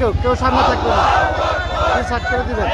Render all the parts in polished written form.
কেউ কেউ সামনে থাকবে না, সাইড করে দিবেন।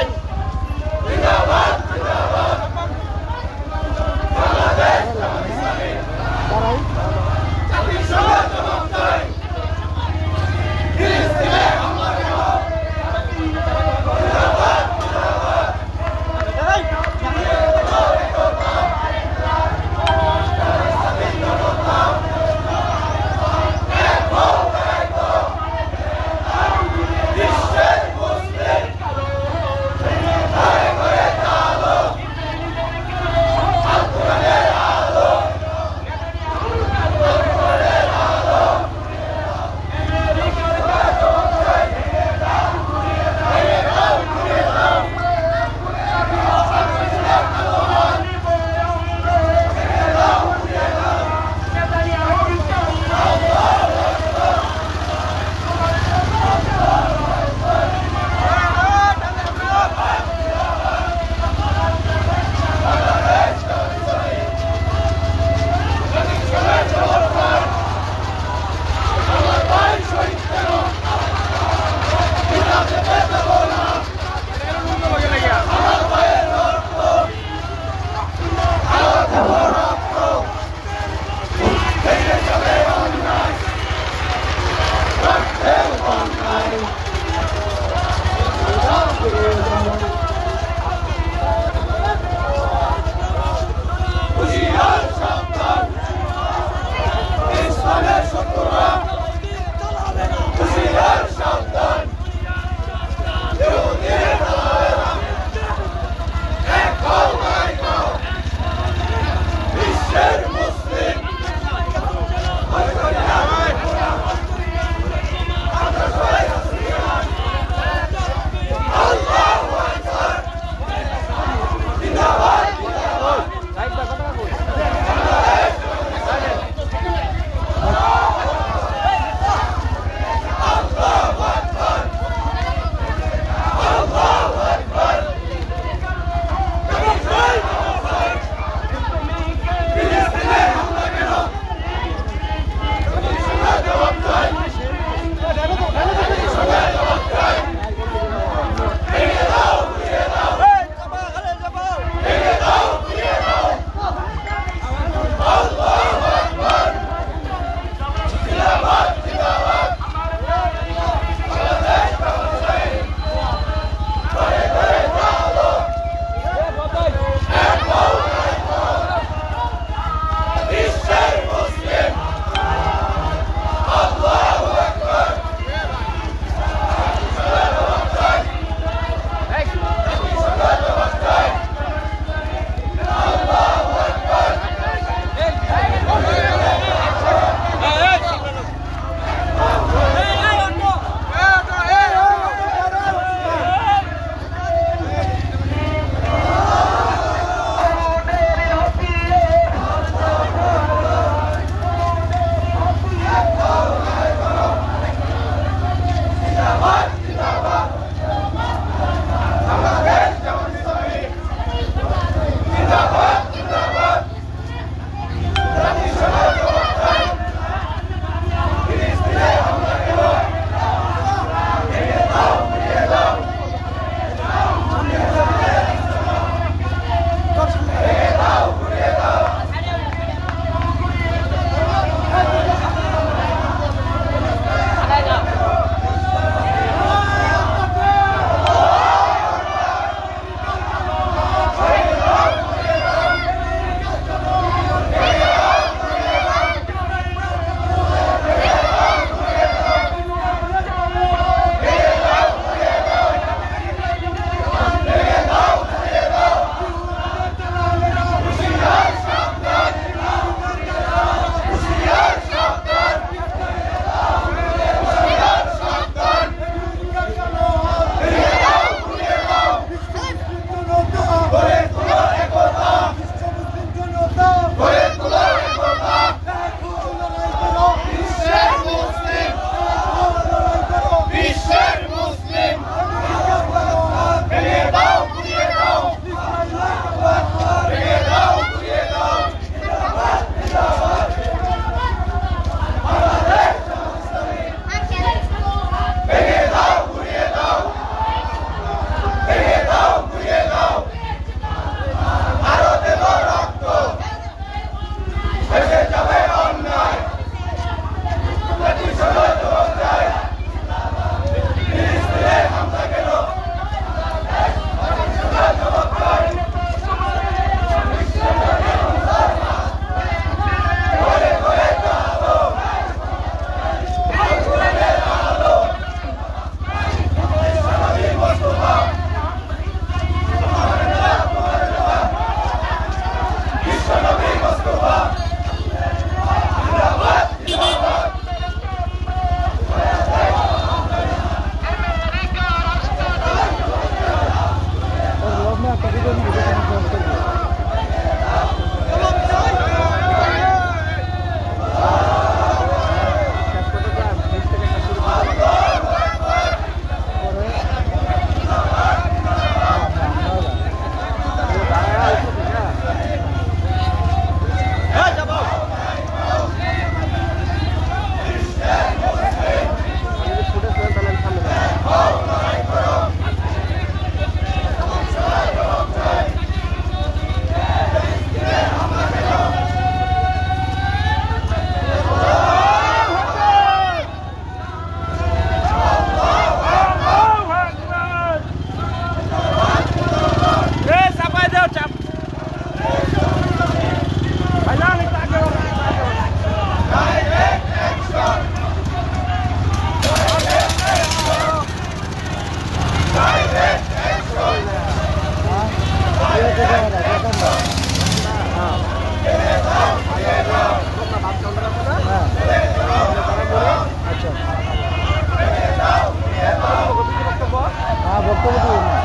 বলতে না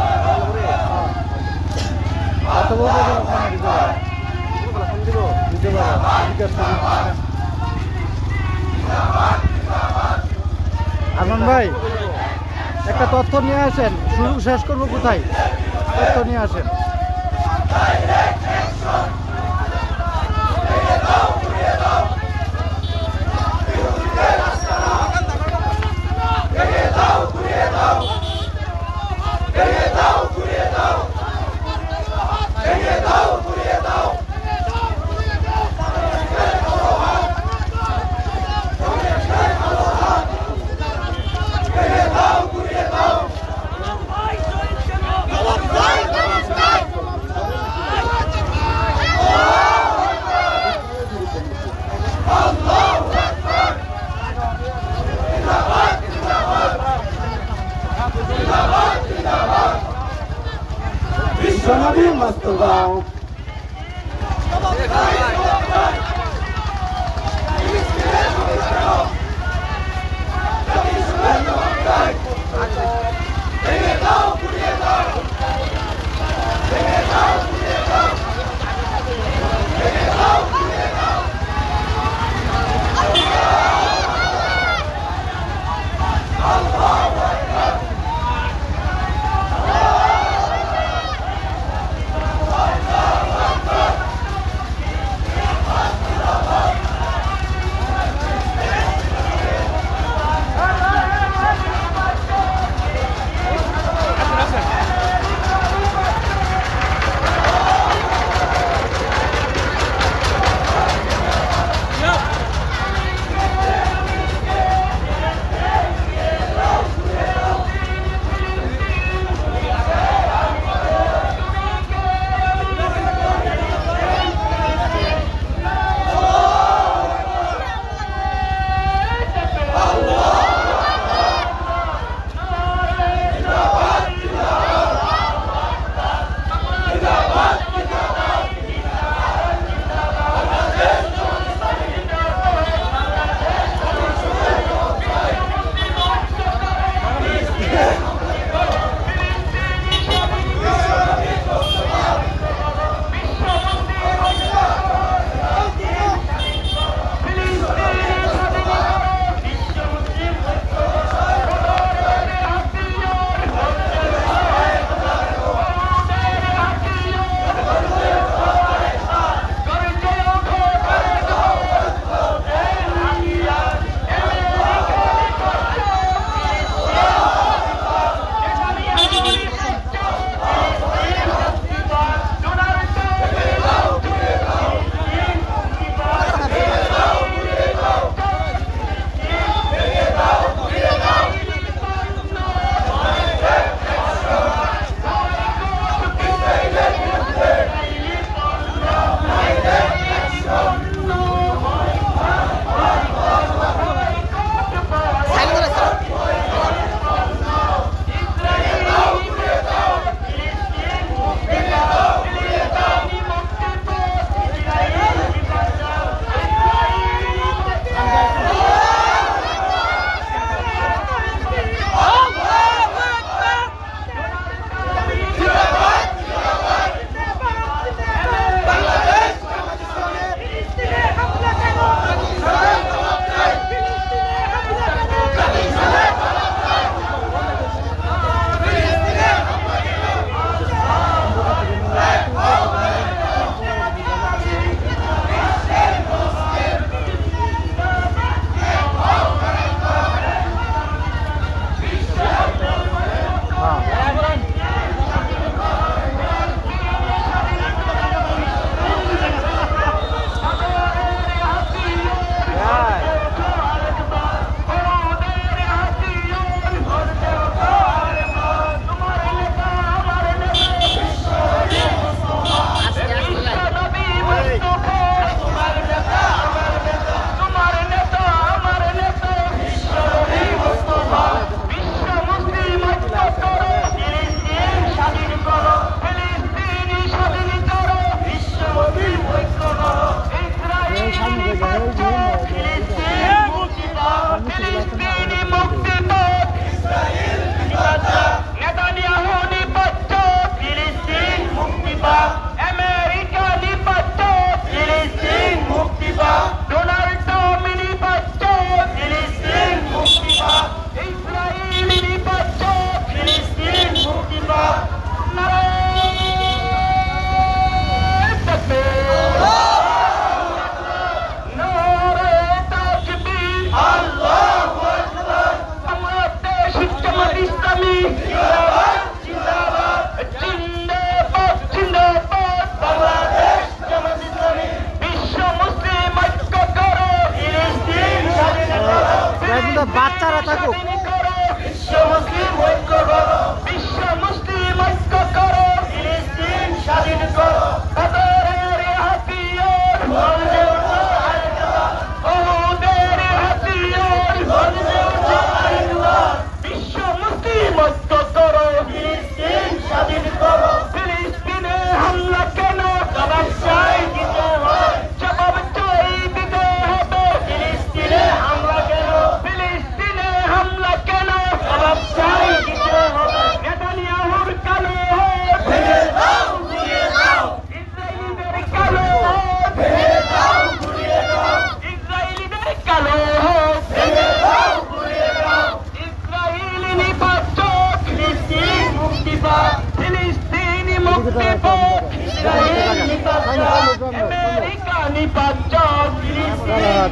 কত বলতে দিতে পারে আনন্দ ভাই একটা তথ্য নিয়ে আসেন শুরু শেষ করবো কোথায় তথ্য নিয়ে আসেন Nadi Mastodon.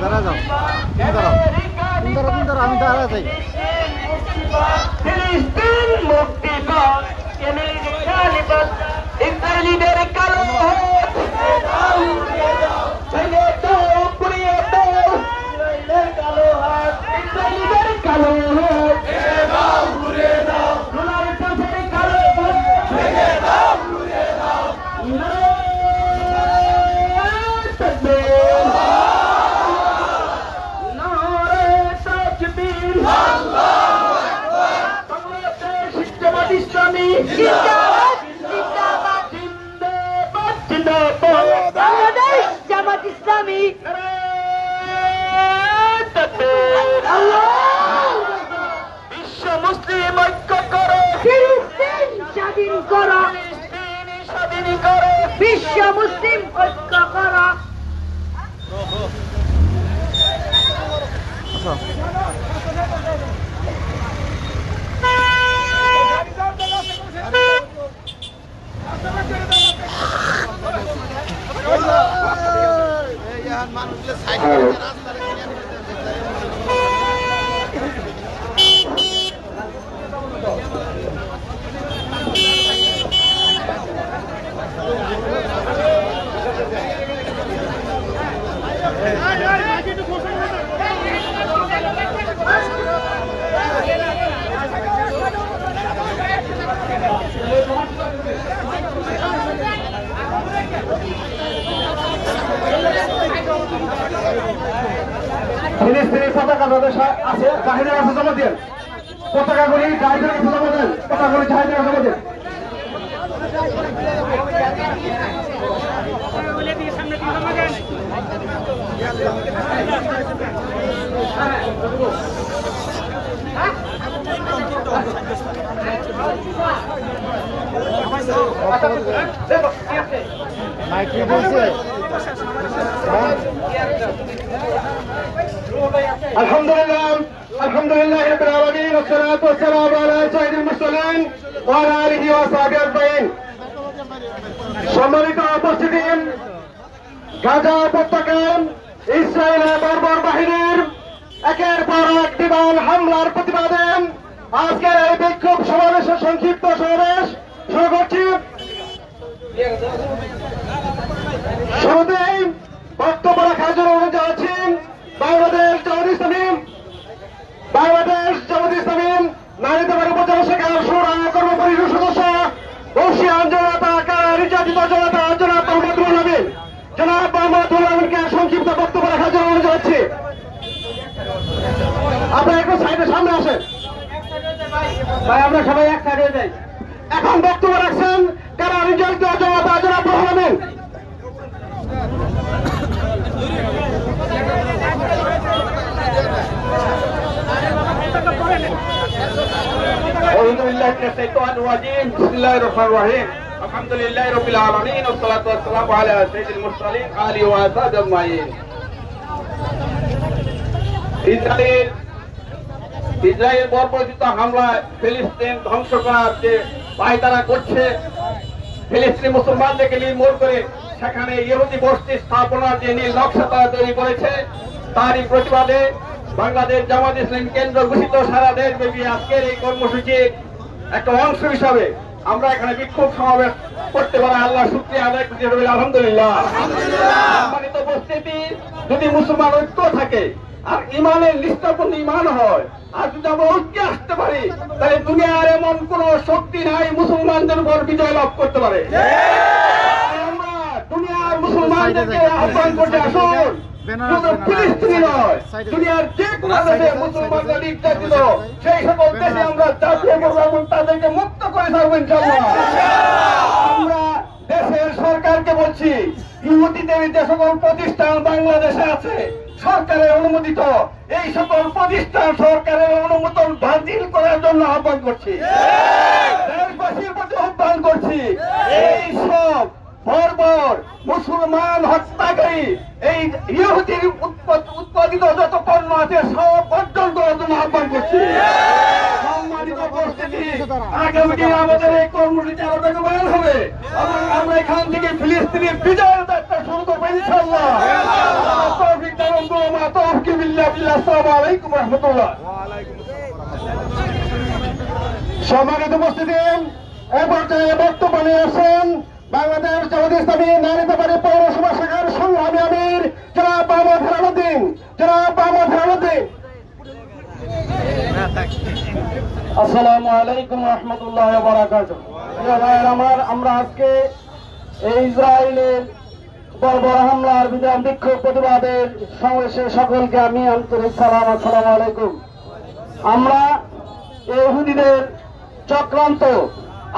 দাঁড়া যাও তুমি দাঁড়াও আমি দাঁড়া যাই ফিলিস্তিন মুক্তি পাক ইসরায়েলিদের কালো ভেঙে দাও পুড়িয়ে দাও ইসরায়েলের কালো হাত ইসরায়েলিদের কালো হাত ভেঙে দাও পুড়িয়ে দাও সোনার কাছের কালো হাত ভেঙে দাও পুড়িয়ে দাও ইসলামী জিন্দাবাদ জিন্দাবাদ জিন্দাবাদ জিন্দাবাদ বাংলাদেশ জামাত ইসলামী বিশ্ব মুসলিম ঐক্য করো ফিলিস্তিন স্বাধীন করো ফিলিস্তিন স্বাধীন করো বিশ্ব মুসলিম ঐক্য করো ফিলিস্তিনি পতাকা যাদের আছে জাহিদের কাছে জমা দেন পতাকাগুলি জাহিদের কাছে জমা দেন পতাকাগুলি জাহিদের কাছে জমা দেন আলহামদুলিল্লাহ আলহামদুলিল্লাহ রাব্বিল আলামিন ওয়াসসালাতু ওয়াসসালামু আলা সাইয়্যিদিল মুরসালিন ওয়া আলা আলিহি ওয়া সাহবিহি আজমাইন। সম্মানিত উপস্থিতি, গাজা উপত্যকায় ইসরায়েলের বর্বর বাহিনীর একের পর এক বিমান হামলার প্রতিবাদে আজকের এই বিক্ষোভ সমাবেশের সংক্ষিপ্ত সমাবেশ শুরু করছি। শুরুতেই বক্তব্য রাখার জন্য অনুরোধ জানাচ্ছি বাংলাদেশ জামাত ইসলামী নারীদের উপজেলা শাখার সুরা কর্মপরিষদ সদস্য বর্ষিয়ান জনতা নির্যাতিত জনতা জনাব মোহাম্মদুল আমিন আমিনকে সংক্ষিপ্ত বক্তব্য রাখার জন্য অনুরোধ জানাচ্ছি। আপনারা একটু সাইডের সামনে আসেন ভাই, আমরা সবাই এক সাইডে যাই। এখন বক্তব্য রাখছেন কারা নির্যাতিত জনতা জনাব মোহাম্মদুল আমিন। আলহামদুলিল্লাহ রাব্বিল আলামিন ওয়াসসালাতু ওয়াসসালামু আলা সাইয়্যিদিল মুরসালিন আলিহি ওয়া সাহবিহি আজমাইন। ইসরায়েল বর্বরচিত হামলায় ফিলিস্তিন ধ্বংস করার যে পায়তারা করছে, ফিলিস্তিনি মুসলমানদেরকে নির্মূল করে সেখানে ইহুদি বসতি স্থাপনার যে নীল নকশা তারা তৈরি করেছে, তারই প্রতিবাদে বাংলাদেশ জামাত ইসলামী কেন্দ্র ঘোষিত সারা দেশব্যাপী আজকের এই কর্মসূচির একটা অংশ হিসাবে আমরা এখানে বিক্ষোভ সমাবেশ করতে পারি। আল্লাহ শুকরিয়া আদায় করতে হবে, আলহামদুলিল্লাহ। সম্মানিত উপস্থিতি, যদি মুসলমান ঐক্য থাকে আর ইমানের নিষ্ঠাপূর্ণ ইমান হয়, আর যদি আমরা ঐক্যে আসতে পারি, তাহলে দুনিয়ার এমন কোন শক্তি নাই মুসলমানদের উপর বিজয় লাভ করতে পারে। আমরা দুনিয়ার মুসলমানদেরকে আহ্বান করতে আসুন, শুধু ফিলিস্তিনি নয়, দুনিয়ার যে কোনো দেশে মুসলমানরা নির্যাতিত সেই সকল দেশে আমরা জাতীয় এবং তাদেরকে মুক্ত করে থাকবো ইনশাআল্লাহ। আমরা দেশের সরকারকে বলছি, ইহুদিদের যে সকল প্রতিষ্ঠান বাংলাদেশে আছে সরকারের অনুমোদিত, এই সকল প্রতিষ্ঠান সরকারের অনুমোদন বাতিল করার জন্য আহ্বান করছি, দেশবাসীর প্রতি আহ্বান করছি। এই সব বর্বর মুসলমান হত্যাকারী এই ইহুদির উৎপাদিত যত পণ্য আছে সব বর্জন করার জন্য আহ্বান করছি। সম্মানিত উপস্থিতি, আগামী দিন আমাদের এই কর্মসূচি আরো বেগবান হবে এবং আমরা এখান থেকে ফিলিস্তিনের বিজয়ের যাত্রা শুরু করবো ইনশাআল্লাহ। তৌফিক দান করুন, মা তৌফিক বিল্লাহ। আসসালামু আলাইকুম ওয়া রাহমাতুল্লাহ। সম্মানিত উপস্থিতি, এই পর্যায়ে বক্তব্য নিয়ে আসেন বাংলাদেশ জামাত ইসলামী নালিতাবাড়ী পৌরসভা শাখার সংগ্রামী আমির জনাব মোহাম্মদ হেলালুদ্দিন। আসসালামু আলাইকুম ওয়া রাহমাতুল্লাহি ওয়া বারাকাতুহু। প্রিয় ভাইয়ের আমার, আমরা আজকে এই ইসরায়েলের বর্বর হামলার বিরুদ্ধে বিক্ষোভ প্রতিবাদের সমাবেশে সকলকে আমি আন্তরিক সালাম, আসসালামু আলাইকুম। আমরা ইহুদিদের চক্রান্ত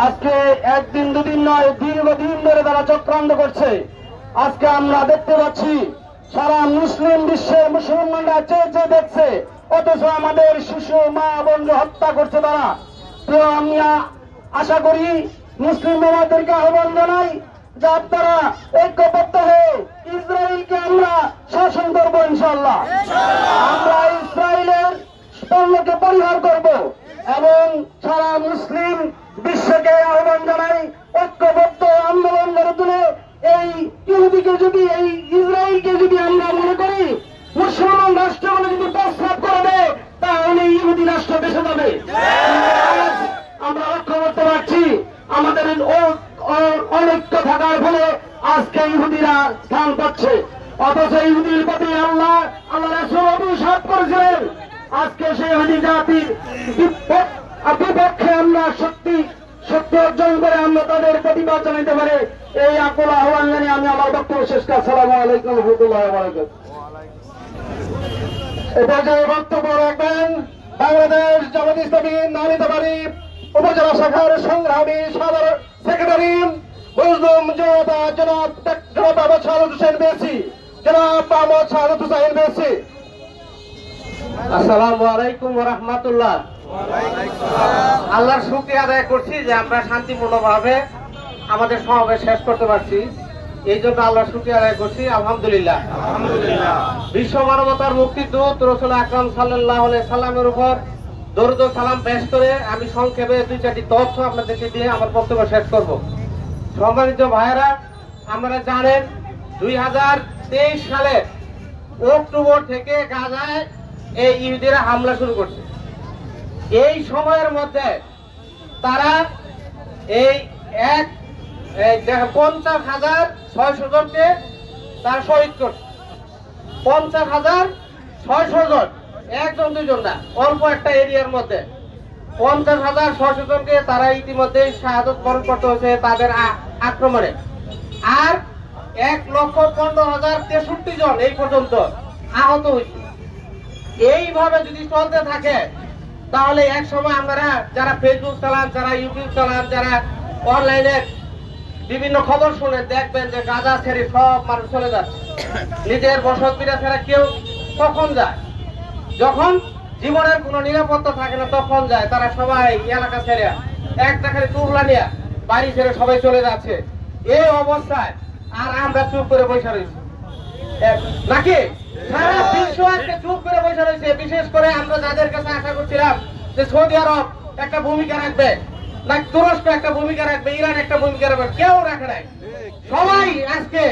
আজকে একদিন দুদিন নয়, দীর্ঘদিন ধরে তারা চক্রান্ত করছে। আজকে আমরা দেখতে পাচ্ছি সারা মুসলিম বিশ্বের মুসলমানরা চেয়ে চেয়ে দেখছে, অথচ আমাদের শিশু মা বোন হত্যা করছে তারা। তো আমরা আশা করি মুসলিম আমাদেরকে আহ্বান জানাই যে আপনারা ঐক্যবদ্ধ হয়ে ইসরায়েলকে আমরা শাসন করবো ইনশাআল্লাহ। আমরা ইসরায়েলের পণ্যকে পরিহার করব এবং সারা মুসলিম বিশ্বকে আহ্বান জানাই ঐক্যবদ্ধ আন্দোলন গড়ে তুলে এই ইহুদিকে যদি, এই ইসরায়েলকে যদি আমরা মনে করি মুসলমান রাষ্ট্রগুলো যদি প্রস্তাব করে দেয় তাহলে ইহুদি রাষ্ট্র বেঁচে যাবে। আমরা লক্ষ্য করতে পারছি আমাদের অনৈক্য থাকার ফলে আজকে ইহুদিরা স্থান পাচ্ছে, অথচ ইহুদির প্রতি আল্লাহ রাসূল অভিশাপ করেছিলেন। আজকে সেই ইহুদি জাতির বিপক্ষে আমরা শক্তি অর্জন করে আমরা তাদের প্রতিবাদ জানাতে পারে, এই আকুল আহ্বান জানিয়ে আমি আমার বক্তব্য শেষ করছি। আসসালামু আলাইকুম ওয়া রাহমাতুল্লাহি ওয়া বারাকাতুহু। এই পর্যায়ে বক্তব্য রাখবেন বাংলাদেশ জামাত ইসলামী নালিতাবাড়ী উপজেলা শাখার সংগ্রামী সাধারণ সেক্রেটারি মজলুম জনতা জনাব মোহাম্মদ সাদত হোসেন বেসি। আসসালামু আলাইকুম ওয়া রাহমাতুল্লাহ। আল্লাহর শুকরিয়া আদায় করছি যে আমরা শান্তিপূর্ণভাবে আমাদের সমাবেশ শেষ করতে পারছি, এই জন্য আল্লাহর শুকরিয়া আদায় করছি। আলহামদুলিল্লাহ। বিশ্ব মানবতার মুক্তিদূত রাসূল আকরাম সাল্লাল্লাহু আলাইহি সাল্লামের উপর দরুদ ও সালাম পেশ করে আমি সংক্ষেপে দুই চারটি তথ্য আপনাদেরকে দিয়ে আমার বক্তব্য শেষ করব। সম্মানিত ভাইয়েরা, আপনারা জানেন 2023 সালের অক্টোবর থেকে গাজায় এই ইহুদিরা হামলা শুরু করছে। এই সময়ের মধ্যে তারা এই 50,600 জনকে তারা শহীদ করছে। 50,600 জন, একজন দুইজন না, অল্প একটা এরিয়ার মধ্যে 50,600 জনকে তারা ইতিমধ্যে শাহাদত বরণ করতে হয়েছে তাদের আক্রমণে। আর 1,15,063 জন এই পর্যন্ত আহত হয়েছে। এইভাবে যদি চলতে থাকে তাহলে এক সময় আমরা যারা ফেসবুক চালান, যারা ইউটিউব চালান, যারা অনলাইনে বিভিন্ন খবর শুনে দেখবেন যে গাজা ছেড়ে সব মানুষ চলে যাচ্ছে। নিজের বসতভিটা ছেড়ে কেউ কখন যায়, যখন জীবনের কোনো নিরাপত্তা থাকে না তখন যায়। তারা সবাই এলাকা ছেড়ে একটা খালি টুকলা নিয়ে বাড়ি ছেড়ে সবাই চলে যাচ্ছে। এই অবস্থায় আর আমরা চুপ করে বসে রয়েছি নাকি? সারা বিশ্ব আজকে চুপ করে বসে রয়েছে। বিশেষ করে আমরা যাদের কাছে আশা করছিলাম যে সৌদি আরব একটা ভূমিকা রাখবে, না তুরস্ক একটা ভূমিকা রাখবে, ইরান একটা ভূমিকা রাখবে, কেউ রাখে নাই। সবাই আজকে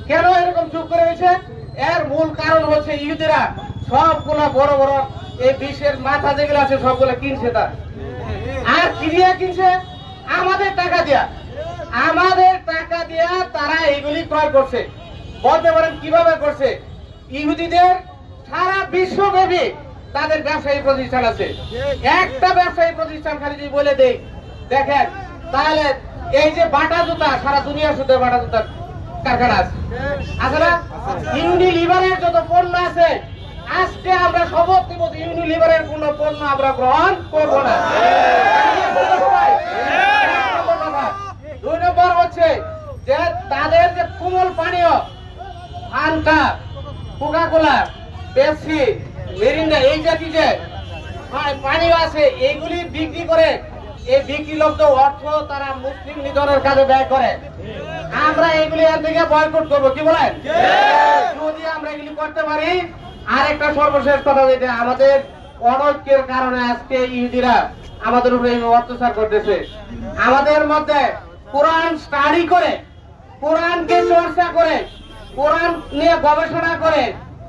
কেন এরকম চুপ করে রয়েছে? এর মূল কারণ হচ্ছে ইহুদিরা সবগুলা বড় বড় এই বিশ্বের মাথা যেগুলো আছে সবগুলো কিনছে তার। আর কিনিয়া কিনছে আমাদের টাকা দিয়া, তারা এইগুলি ক্রয় করছে। বলতে পারেন কিভাবে করছে? ইহুদিদের সারা বিশ্বব্যাপী তাদের ব্যবসায়ী প্রতিষ্ঠান আছে। একটা ব্যবসায়ী প্রতিষ্ঠান খালি যদি বলে দেই, দেখেন তাহলে এই যে বাটা জুতা, সারা দুনিয়া শুধু বাটা জুতার কারখানা আছে না? ইউনিলিভারের যত পণ্য আছে আজকে আমরা শপথ নিব যে ইউনিলিভারের কোন পণ্য আমরা গ্রহণ করবো না। 2 নম্বর হচ্ছে যে তাদের যে কোমল পানীয় ফান্টা, কোকা-কোলা, পেপসি, মিরিন্ডা এই জাতীয় যে পানীয় আছে এইগুলি বিক্রি করে এই বিকিলব্ধ অর্থ তারা মুসলিম নিধনের কাজে ব্যয় করে। আমরা এগুলি এর থেকে বয়কট করবো, কি বলেন? যদি আমরা এগুলি করতে পারি। আর একটা সর্বশেষ কথা, যেটা আমাদের অনৈক্যের কারণে আজকে ইহুদিরা আমাদের উপরে অত্যাচার করতেছে। আমাদের মধ্যে কোরআন স্টাডি করে, কোরআনকে চর্চা করে, কোরআন নিয়ে গবেষণা করে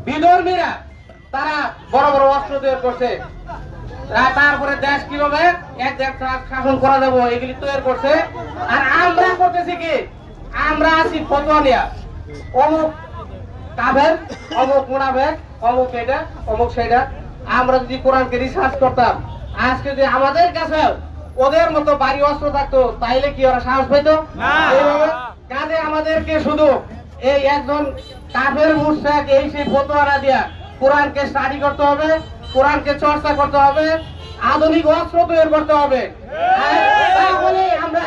বিধর্মীরা তারা বড় বড় অস্ত্র তৈরি করছে। তারপরে দেশ কিভাবে এক দেশ শাসন করা যাবো এগুলি তৈরি করছে। আর আমরা করতেছি কি, আমরা আছি ফতোয়া নিয়া, অমুক কাফের, অমুক মুনাফেক, অমুক এটা, অমুক সেটা। আমরা যদি কোরআনকে রিসার্চ করতাম, আজকে যদি আমাদের কাছে ওদের মতো বাড়ি অস্ত্র থাকতো, তাইলে কি ওরা সাহস পেতো? কাজে আমাদেরকে শুধু এই একজন কাফের মুশরিক এই সেই ফতোয়া দিয়া কোরআনকে স্টাডি করতে হবে, কোরআনকে চর্চা করতে হবে, আধুনিক অস্ত্র তৈরি করতে হবে। তাহলে আমরা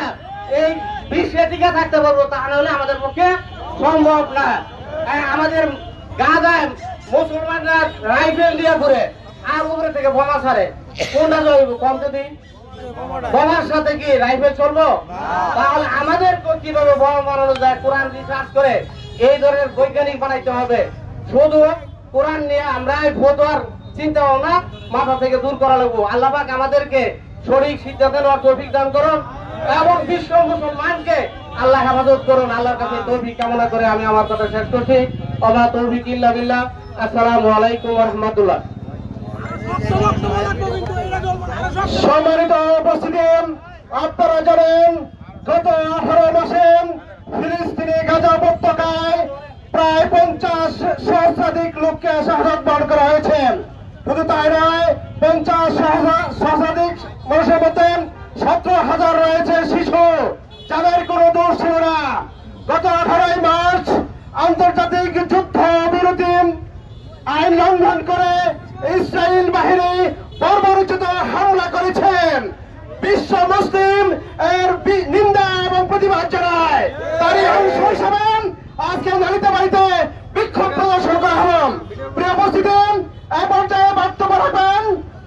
এই বিশ্বে টিকে থাকতে পারবো, তা নাহলে আমাদের পক্ষে সম্ভব না। আমাদের গাজায় মুসলমানরা রাইফেল দিয়ে ঘুরে আর উপরে থেকে বোমা ছাড়ে, কোনটা চলবে? কমতে দিই, বোমার সাথে কি রাইফেল চলবো? তাহলে আমাদের কিভাবে বোমা বানানো যায় কোরআন রিসার্চ করে এই ধরনের বৈজ্ঞানিক বানাইতে হবে। শুধু কোরআন নিয়ে আমরা ফতোয়ার চিন্তা ভাবনা মাথা থেকে দূর করা লাগবো। আল্লাহ পাক আমাদেরকে সঠিক সিদ্ধান্ত নেওয়ার তৌফিক দান করুন এবং বিশ্ব মুসলমানকে আল্লাহ হেফাজত করুন। আল্লাহর কাছে তৌফিক কামনা করে আমি আমার কথা শেষ করছি। ওয়া তৌফিক ইল্লা বিল্লাহ। আসসালামু আলাইকুম ওয়া রাহমাতুল্লাহ। সম্মানিত উপস্থিতি, আপনারা জানেন গত 18 মাসে ফিলিস্তিনি গাজা উপত্যকায় প্রায় 50 সহস্রাধিক লোককে শাহাদাত বরণ করা হয়েছে। শুধু তাই নয়, 50 সহস্রাধিক মানুষের মধ্যে 17,000 রয়েছে শিশু, যাদের কোনো দোষ ছিল না। গত 18 মার্চ আন্তর্জাতিক যুদ্ধ বিরতি আইন লঙ্ঘন করে ইসরায়েল বাহিনী বর্বরোচিত হামলা করেছেন। বিশ্ব মুসলিম এর নিন্দা এবং প্রতিবাদ জানায়। তারই অংশ হিসাবে আজকে নালিতা বাড়িতে বিক্ষোভ প্রদর্শন করা হল। প্রিয় উপস্থিতি, এই পর্যায়ে বক্তব্য রাখবেন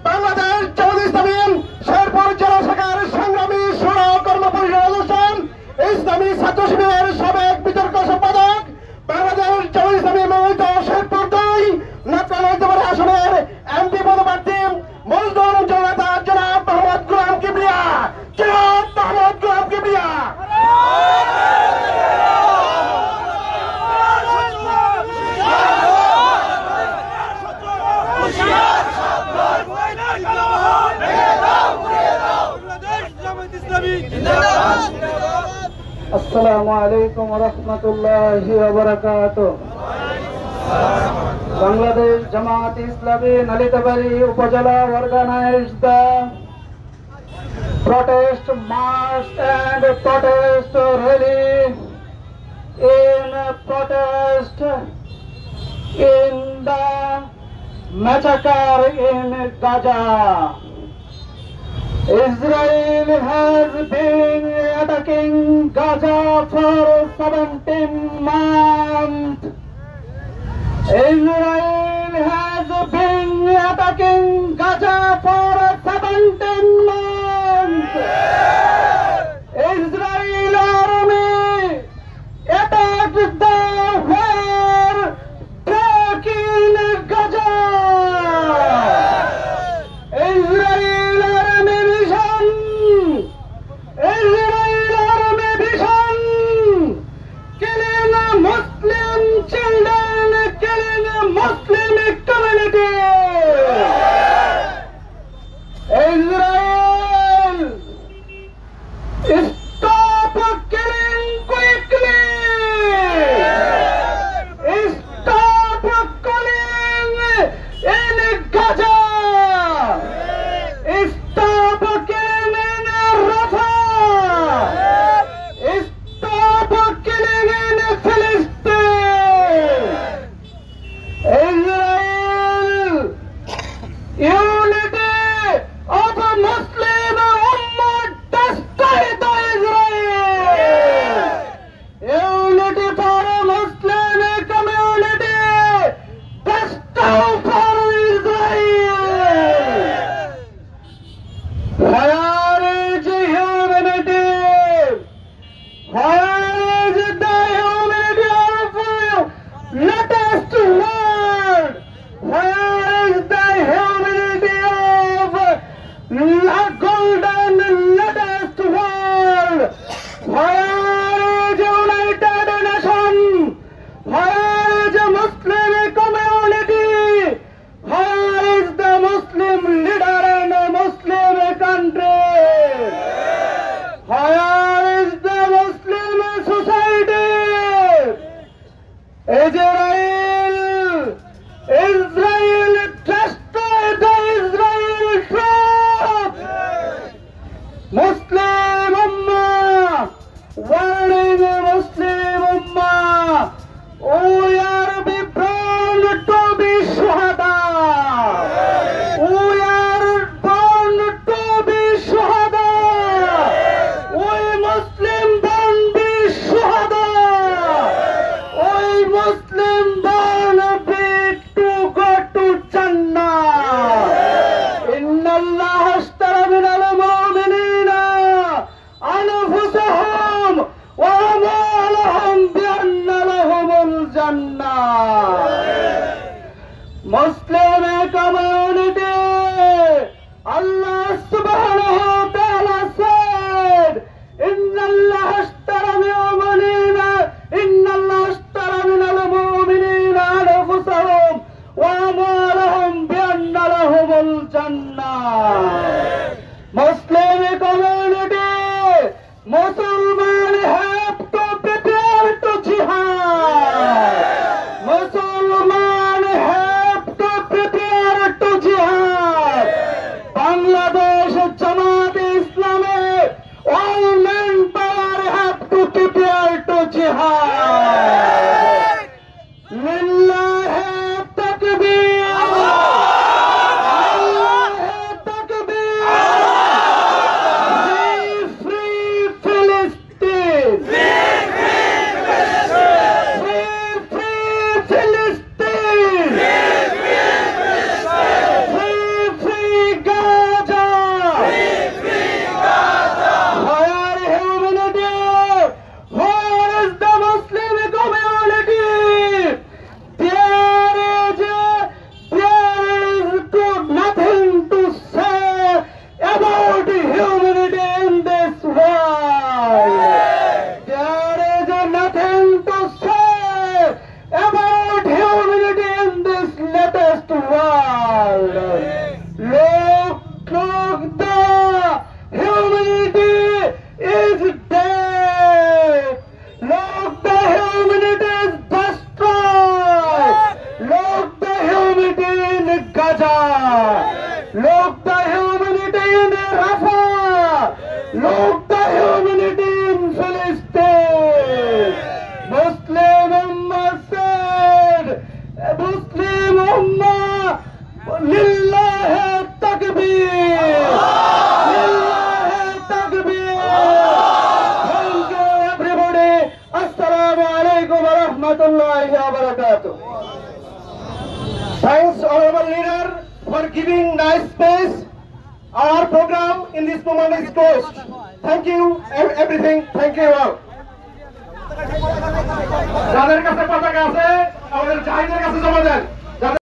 বাংলাদেশ জামাত ইসলামী শেরপুর জেলা শাখার সংগ্রামী সুরা কর্ম পরিষদের অনুষ্ঠান ইসলামী ছাত্র শিবিরের সাবেক বিতর্ক সম্পাদক, বাংলাদেশ জামাত ইসলামী মনোনীত শেরপুর 2 নাট্যনৈতিক আসনের এমপি পদপ্রার্থী মজলুম জনতা জনাব মোহাম্মদ গোলাম কিবরিয়া। জনাব মোহাম্মদ গোলাম কিবরিয়া। আসসালামু আলাইকুম ওয়া রাহমাতুল্লাহি ওয়া বারাকাতুহু। বাংলাদেশ জামাত ইসলামী নালিতাবাড়ি উপজেলা organized the protest march and protest rally in protest in the massacre in Gaza. Israel has been attacking Gaza for 17 months. Israel has been attacking Gaza for 17 months. Israel army attacked the where back in Gaza. Israel army vision. Israel army vision. Killing Muslim children, killing Muslim community. Israel, stop killing quickly. Stop killing in Gaza. Stop killing in Rafah. Stop killing in Palestine. Israel, unity of Muslim Ummah, destroy the Look the humanity in Palestine. Muslim Ummah said, Muslim Ummah, Lillahi Takbir. Lillahi Takbir. Thank you everybody. Assalamu alaikum wa rahmatullahi wa barakatuh. Thanks, honorable leader, for giving nice space. Our program in this moment is closed. Thank you, everything. Thank you all.